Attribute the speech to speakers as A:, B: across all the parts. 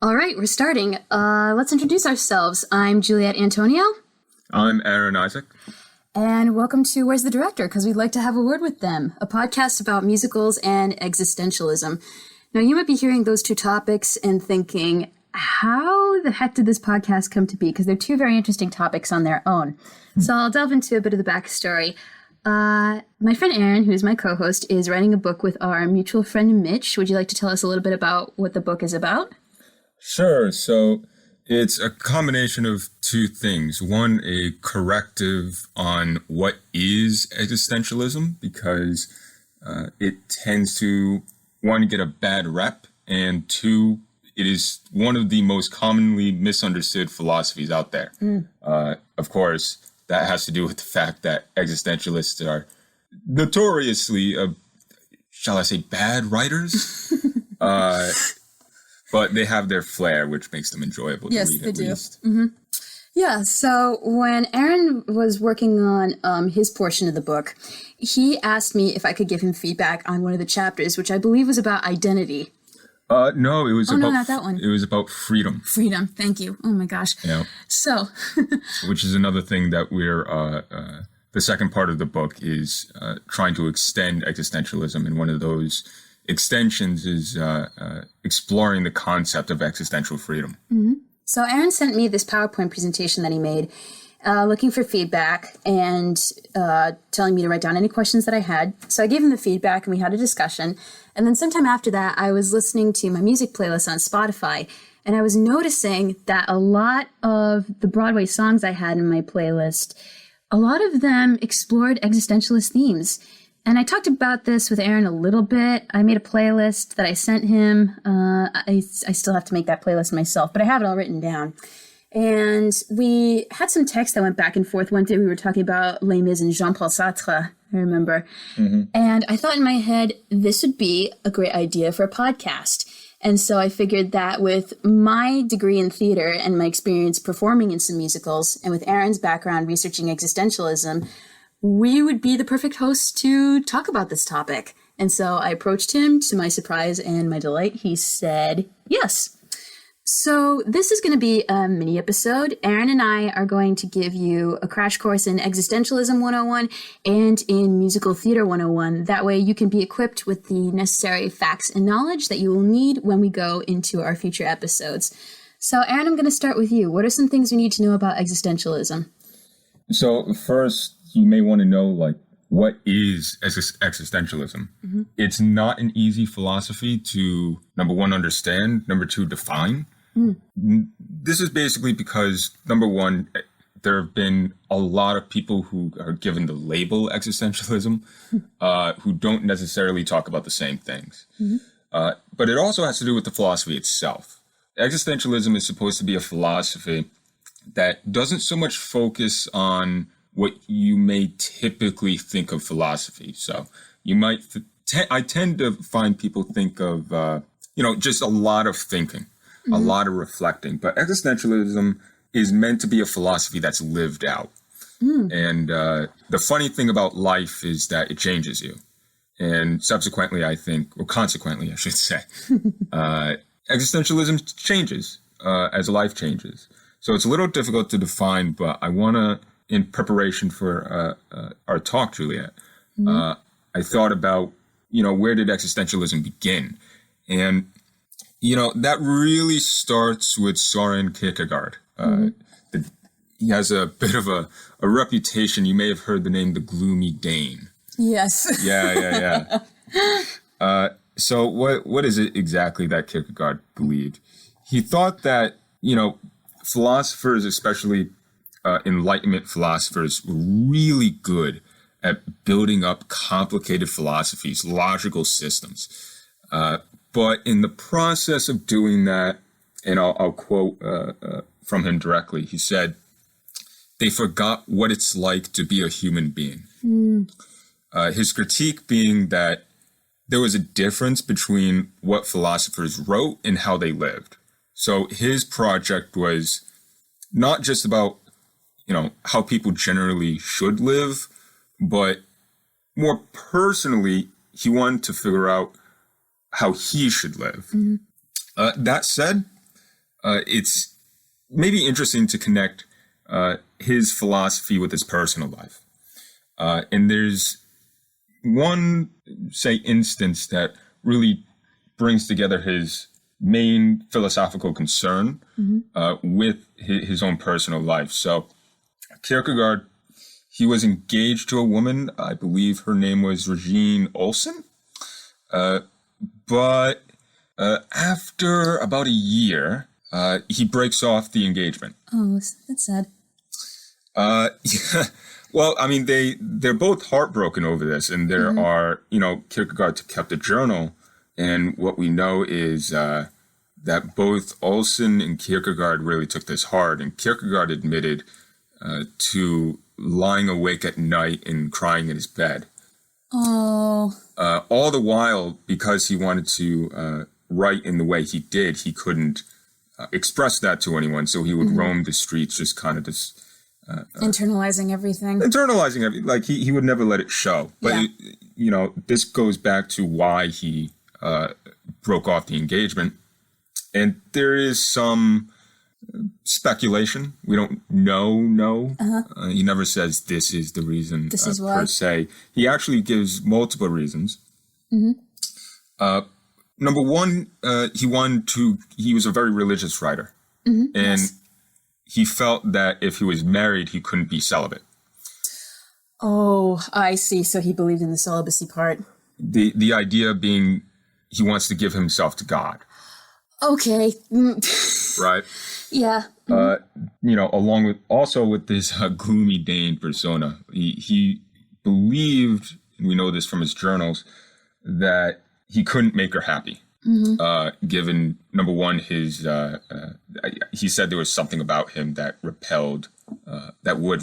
A: All right, we're starting. Let's introduce ourselves. I'm Juliet Antonio.
B: I'm Aaron Isaac.
A: And welcome to Where's the Director? Because we'd like to have a word with them, a podcast about musicals and existentialism. Now, you might be hearing those two topics and thinking, how the heck did this podcast come to be? Because they're two very interesting topics on their own. So I'll delve into a bit of the backstory. My friend Aaron, who's my co-host, is writing a book with our mutual friend Mitch. Would you like to tell us a little bit about what the book is about?
B: Sure. So it's a combination of two things. One, a corrective on what is existentialism, because it tends to, one, get a bad rep, and two, it is one of the most commonly misunderstood philosophies out there. Of course, that has to do with the fact that existentialists are notoriously, shall I say, bad writers? But they have their flair, which makes them enjoyable to read at least.
A: Mm-hmm. Yeah, so when Aaron was working on his portion of the book, he asked me if I could give him feedback on one of the chapters, which I believe was about identity.
B: No, it was
A: no, not that one.
B: It was about freedom.
A: Freedom, thank you. Oh my gosh.
B: Yeah.
A: So.
B: Which is another thing that we're, the second part of the book is trying to extend existentialism, and one of those extensions is exploring the concept of existential freedom.
A: Mm-hmm. So Aaron sent me this PowerPoint presentation that he made, looking for feedback and telling me to write down any questions that I had. So I gave him the feedback and we had a discussion. And then sometime after that, I was listening to my music playlist on Spotify, and I was noticing that a lot of the Broadway songs I had in my playlist, a lot of them explored existentialist themes. And I talked about this with Aaron a little bit. I made a playlist that I sent him. I still have to make that playlist myself, but I have it all written down. And we had some text that went back and forth. One day we were talking about Les Mis and Jean-Paul Sartre, I remember. Mm-hmm. And I thought in my head, this would be a great idea for a podcast. And so I figured that with my degree in theater and my experience performing in some musicals, and with Aaron's background researching existentialism, we would be the perfect hosts to talk about this topic. And so I approached him. To my surprise and my delight, he said yes. So this is going to be a mini episode. Aaron and I are going to give you a crash course in Existentialism 101 and in Musical Theater 101. That way you can be equipped with the necessary facts and knowledge that you will need when we go into our future episodes. So Aaron, I'm going to start with you. What are some things we need to know about existentialism?
B: So first, you may want to know, what is existentialism? Mm-hmm. It's not an easy philosophy to, number one, understand, number two, define. This is basically because, number one, there have been a lot of people who are given the label existentialism who don't necessarily talk about the same things. Mm-hmm. But it also has to do with the philosophy itself. Existentialism is supposed to be a philosophy that doesn't so much focus on what you may typically think of philosophy. So you might, I tend to find people think of, just a lot of thinking, mm-hmm. a lot of reflecting. But existentialism is meant to be a philosophy that's lived out. And the funny thing about life is that it changes you. And subsequently, consequently, I should say, existentialism changes as life changes. So it's a little difficult to define, but I want to, in preparation for our talk, Juliet, mm-hmm. I thought about, where did existentialism begin? And, that really starts with Søren Kierkegaard. Mm-hmm. He has a bit of a reputation. You may have heard the name the Gloomy Dane.
A: Yes.
B: Yeah. So what is it exactly that Kierkegaard believed? He thought that, philosophers, especially Enlightenment philosophers, were really good at building up complicated philosophies, logical systems. But in the process of doing that, and I'll quote from him directly, he said, they forgot what it's like to be a human being. His critique being that there was a difference between what philosophers wrote and how they lived. So his project was not just about, how people generally should live, but more personally, he wanted to figure out how he should live. Mm-hmm. That said, it's maybe interesting to connect his philosophy with his personal life. And there's one, say, instance that really brings together his main philosophical concern with his own personal life. So Kierkegaard, he was engaged to a woman, I believe her name was Regine Olsen, but after about a year, he breaks off the engagement.
A: Oh, that's sad.
B: Yeah. Well, I mean, they're both heartbroken over this, and there are, Kierkegaard kept a journal, and what we know is that both Olsen and Kierkegaard really took this hard, and Kierkegaard admitted to lying awake at night and crying in his bed.
A: Oh.
B: All the while, because he wanted to write in the way he did, he couldn't express that to anyone, so he would roam the streets just kind of just...
A: internalizing everything.
B: Like he would never let it show. But, this goes back to why he broke off the engagement. And there is some speculation. We don't know. He never says this is the reason
A: this is why.
B: Per se. He actually gives multiple reasons. Number one, he was a very religious writer. And he felt that if he was married, he couldn't be celibate.
A: Oh, I see. So he believed in the celibacy part.
B: The idea being he wants to give himself to God.
A: Okay.
B: Right?
A: Yeah.
B: Along with this gloomy Dane persona, he believed, and we know this from his journals, that he couldn't make her happy. Given, number one, his he said there was something about him that would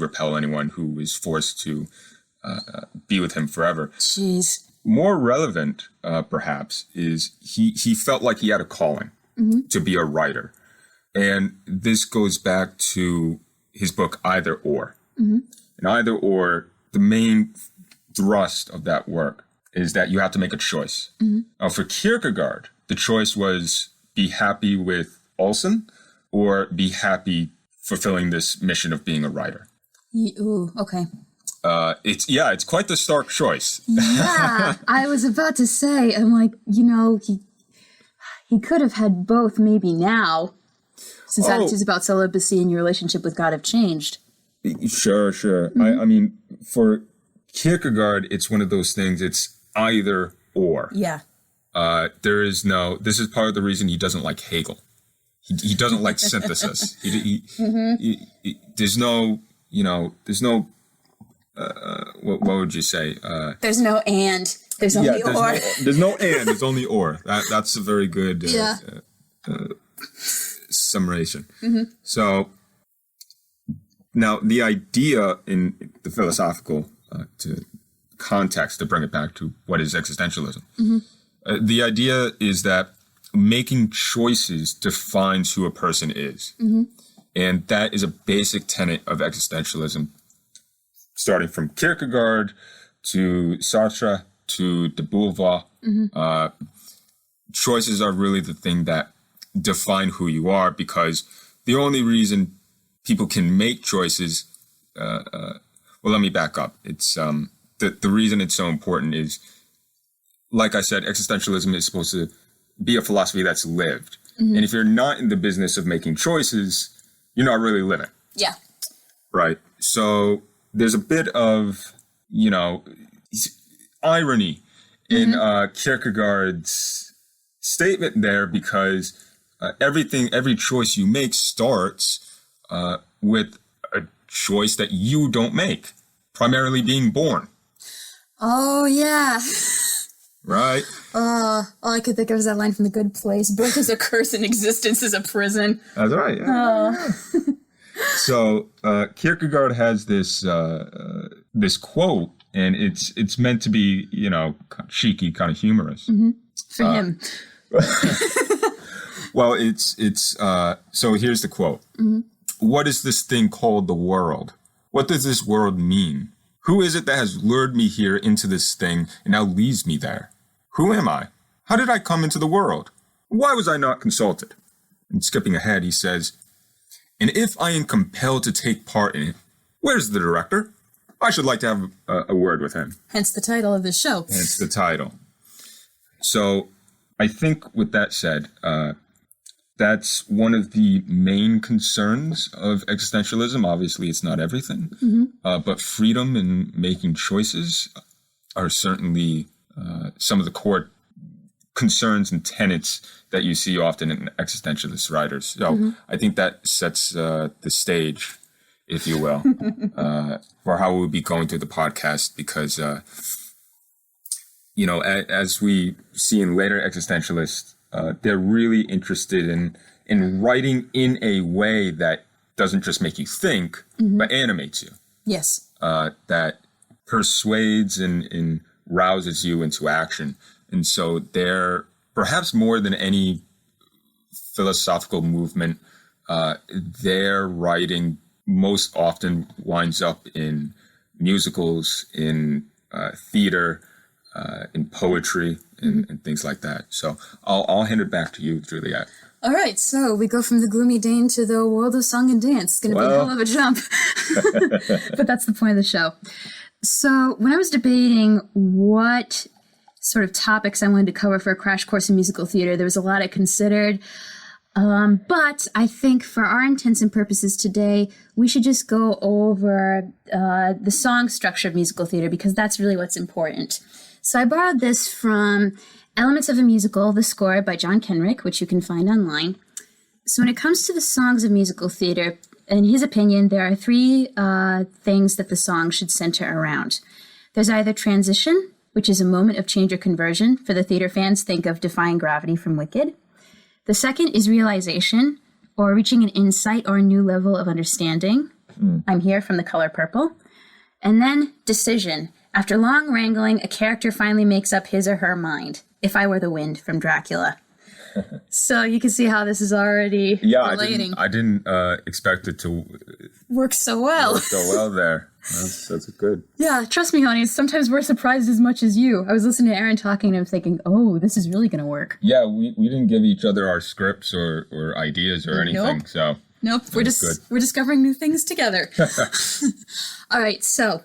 B: repel anyone who was forced to be with him forever.
A: Jeez.
B: More relevant, perhaps, is he felt like he had a calling to be a writer. And this goes back to his book, Either Or. And Either Or, the main thrust of that work is that you have to make a choice. Now, for Kierkegaard, the choice was be happy with Olsen or be happy fulfilling this mission of being a writer.
A: Ooh, okay.
B: It's quite the stark choice.
A: Yeah, I was about to say, I'm like, he could have had both maybe now, since attitudes about celibacy and your relationship with God have changed.
B: Sure. I mean, for Kierkegaard, it's one of those things, it's either or.
A: Yeah.
B: This is part of the reason he doesn't like Hegel. He doesn't like synthesis. There's no, what would you say?
A: There's no and. There's only or.
B: There's no and. There's only or. That's a very good summation. So now the idea in the philosophical context, to bring it back to what is existentialism, the idea is that making choices defines who a person is. And that is a basic tenet of existentialism, starting from Kierkegaard to Sartre to de Beauvoir. Choices are really the thing that define who you are, because the only reason people can make choices, well, let me back up. It's the reason it's so important is, like I said, existentialism is supposed to be a philosophy that's lived. And if you're not in the business of making choices, you're not really living.
A: Yeah.
B: Right. So there's a bit of, irony in Kierkegaard's statement there, because every choice you make starts with a choice that you don't make, primarily being born.
A: Oh, yeah.
B: Right?
A: All I could think of was that line from The Good Place. Birth is a curse and existence is a prison.
B: That's right. Yeah. So Kierkegaard has this quote, and it's meant to be, cheeky, kind of humorous.
A: For him.
B: Well, so here's the quote. What is this thing called the world? What does this world mean? Who is it that has lured me here into this thing and now leaves me there? Who am I? How did I come into the world? Why was I not consulted? And skipping ahead, he says, and if I am compelled to take part in it, where's the director? I should like to have a word with him.
A: Hence the title of the show.
B: Hence the title. So I think with that said, that's one of the main concerns of existentialism. Obviously, it's not everything, but freedom in making choices are certainly some of the core concerns and tenets that you see often in existentialist writers. So I think that sets the stage, if you will, for how we'll be going through the podcast, because, as we see in later existentialists, they're really interested in writing in a way that doesn't just make you think, but animates you.
A: Yes.
B: That persuades and rouses you into action. And so they're, perhaps more than any philosophical movement, their writing most often winds up in musicals, in theater, in poetry, and things like that. So I'll hand it back to you, Juliet.
A: All right, so we go from the gloomy Dane to the world of song and dance. It's going to be a hell of a jump. But that's the point of the show. So when I was debating what sort of topics I wanted to cover for a crash course in musical theater, there was a lot I considered. But I think for our intents and purposes today, we should just go over the song structure of musical theater, because that's really what's important. So I borrowed this from Elements of a Musical, the score by John Kenrick, which you can find online. So when it comes to the songs of musical theater, in his opinion, there are three things that the song should center around. There's either transition, which is a moment of change or conversion. For the theater fans, think of Defying Gravity from Wicked. The second is realization, or reaching an insight or a new level of understanding. I'm Here from The Color Purple. And then decision. After long wrangling, a character finally makes up his or her mind. If I Were the Wind from Dracula. So you can see how this is already relating.
B: I didn't expect it to
A: work so well.
B: Work so well there. That's good.
A: Yeah, trust me, honey. Sometimes we're surprised as much as you. I was listening to Aaron talking and I'm thinking, oh, this is really going to work.
B: Yeah, we didn't give each other our scripts or ideas or anything.
A: Nope.
B: So
A: nope, we're discovering new things together. All right, so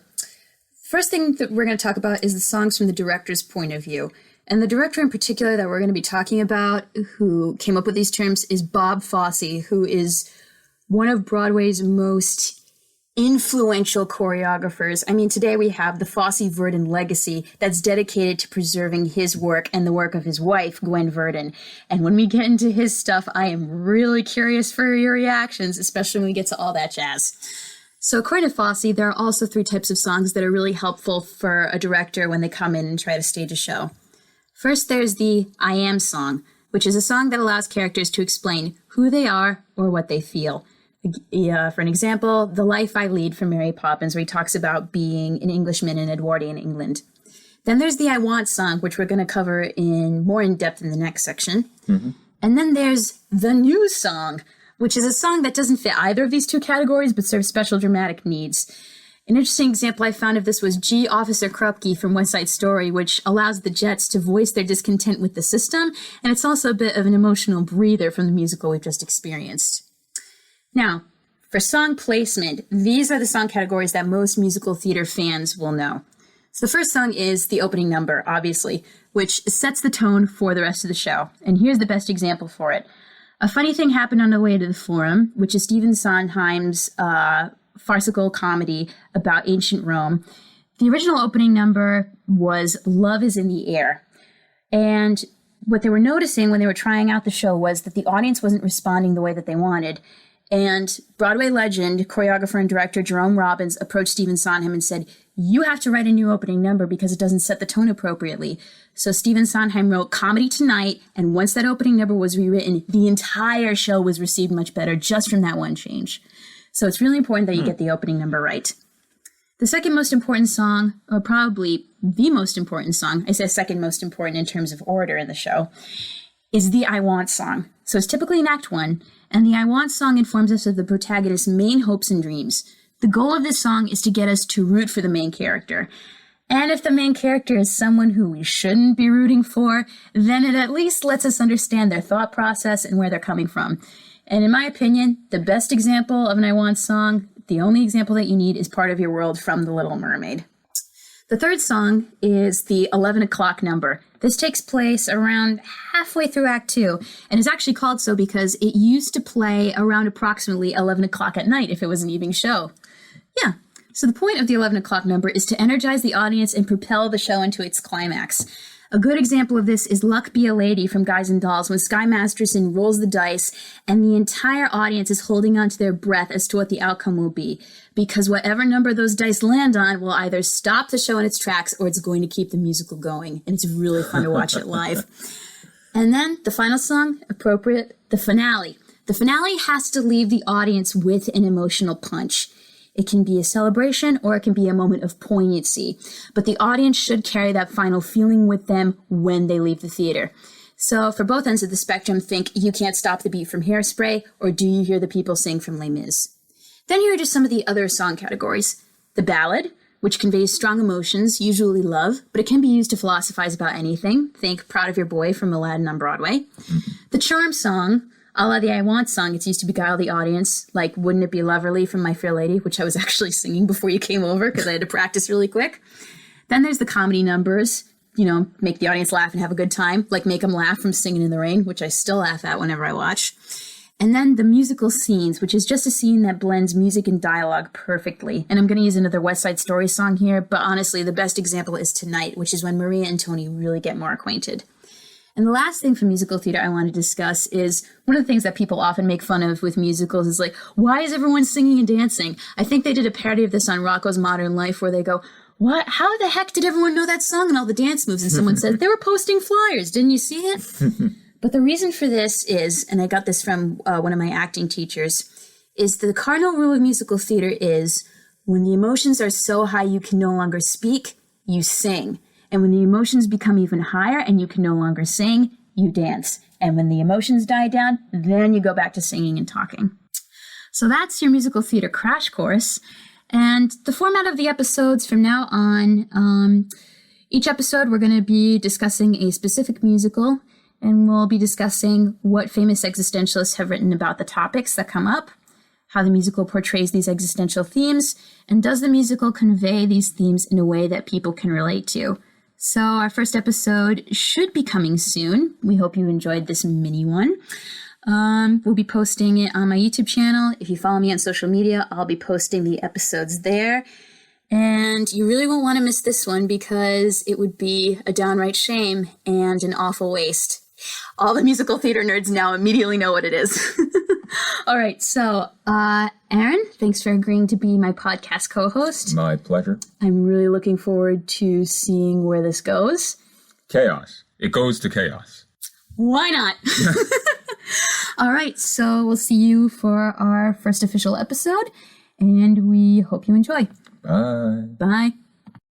A: first thing that we're going to talk about is the songs from the director's point of view. And the director in particular that we're going to be talking about, who came up with these terms, is Bob Fosse, who is one of Broadway's most influential choreographers. I mean, today we have the Fosse-Verdon legacy that's dedicated to preserving his work and the work of his wife, Gwen Verdon. And when we get into his stuff, I am really curious for your reactions, especially when we get to all that jazz. So according to Fosse, there are also three types of songs that are really helpful for a director when they come in and try to stage a show. First, there's the I Am song, which is a song that allows characters to explain who they are or what they feel. For an example, The Life I Lead from Mary Poppins, where he talks about being an Englishman in Edwardian England. Then there's the I Want song, which we're going to cover more in depth in the next section. And then there's the New song, which is a song that doesn't fit either of these two categories, but serves special dramatic needs. An interesting example I found of this was G. Officer Krupke from West Side Story, which allows the Jets to voice their discontent with the system, and it's also a bit of an emotional breather from the musical we've just experienced. Now, for song placement, these are the song categories that most musical theater fans will know. So the first song is the opening number, obviously, which sets the tone for the rest of the show. And here's the best example for it. A Funny Thing Happened on the Way to the Forum, which is Stephen Sondheim's farcical comedy about ancient Rome. The original opening number was Love is in the Air. And what they were noticing when they were trying out the show was that the audience wasn't responding the way that they wanted. And Broadway legend, choreographer and director Jerome Robbins approached Stephen Sondheim and said, you have to write a new opening number because it doesn't set the tone appropriately. So Stephen Sondheim wrote Comedy Tonight, and once that opening number was rewritten, the entire show was received much better just from that one change. So it's really important that you get the opening number right. The second most important song, or probably the most important song, I say second most important in terms of order in the show, is the I Want song. So it's typically in Act 1, and the I Want song informs us of the protagonist's main hopes and dreams. The goal of this song is to get us to root for the main character. And if the main character is someone who we shouldn't be rooting for, then it at least lets us understand their thought process and where they're coming from. And in my opinion, the best example of an I Want song, the only example that you need, is Part of Your World from The Little Mermaid. The third song is the 11 o'clock number. This takes place around halfway through Act 2, and is actually called so because it used to play around approximately 11 o'clock at night if it was an evening show. Yeah, so the point of the 11 o'clock number is to energize the audience and propel the show into its climax. A good example of this is Luck Be a Lady from Guys and Dolls, when Sky Masterson rolls the dice and the entire audience is holding on to their breath as to what the outcome will be, because whatever number those dice land on will either stop the show in its tracks or it's going to keep the musical going, and it's really fun to watch it live. And then the final song, appropriate, the finale. The finale has to leave the audience with an emotional punch. It can be a celebration or it can be a moment of poignancy, but the audience should carry that final feeling with them when they leave the theater. So for both ends of the spectrum, think You Can't Stop the Beat from Hairspray or Do You Hear the People Sing from Les Mis. Then here are just some of the other song categories. The ballad, which conveys strong emotions, usually love, but it can be used to philosophize about anything. Think Proud of Your Boy from Aladdin on Broadway. The charm song, a la the I Want song, it's used to beguile the audience, like Wouldn't It Be Loverly from My Fair Lady, which I was actually singing before you came over because I had to practice really quick. Then there's the comedy numbers, make the audience laugh and have a good time, like Make 'Em Laugh from Singin' in the Rain, which I still laugh at whenever I watch. And then the musical scenes, which is just a scene that blends music and dialogue perfectly. And I'm going to use another West Side Story song here, but honestly, the best example is Tonight, which is when Maria and Tony really get more acquainted. And the last thing from musical theater I want to discuss is one of the things that people often make fun of with musicals is like, why is everyone singing and dancing? I think they did a parody of this on Rocko's Modern Life where they go, what? How the heck did everyone know that song and all the dance moves? And someone said, they were posting flyers. Didn't you see it? But the reason for this is, and I got this from one of my acting teachers, is the cardinal rule of musical theater is when the emotions are so high you can no longer speak, you sing. And when the emotions become even higher and you can no longer sing, you dance. And when the emotions die down, then you go back to singing and talking. So that's your musical theater crash course. And the format of the episodes from now on, each episode we're going to be discussing a specific musical, and we'll be discussing what famous existentialists have written about the topics that come up, how the musical portrays these existential themes, and does the musical convey these themes in a way that people can relate to. So our first episode should be coming soon. We hope you enjoyed this mini one. We'll be posting it on my YouTube channel. If you follow me on social media, I'll be posting the episodes there. And you really won't want to miss this one because it would be a downright shame and an awful waste. All the musical theater nerds now immediately know what it is. All right, so Aaron, thanks for agreeing to be my podcast co-host.
B: My pleasure.
A: I'm really looking forward to seeing where this goes.
B: Chaos. It goes to chaos.
A: Why not? All right, so we'll see you for our first official episode, and we hope you enjoy.
B: Bye.
A: Bye.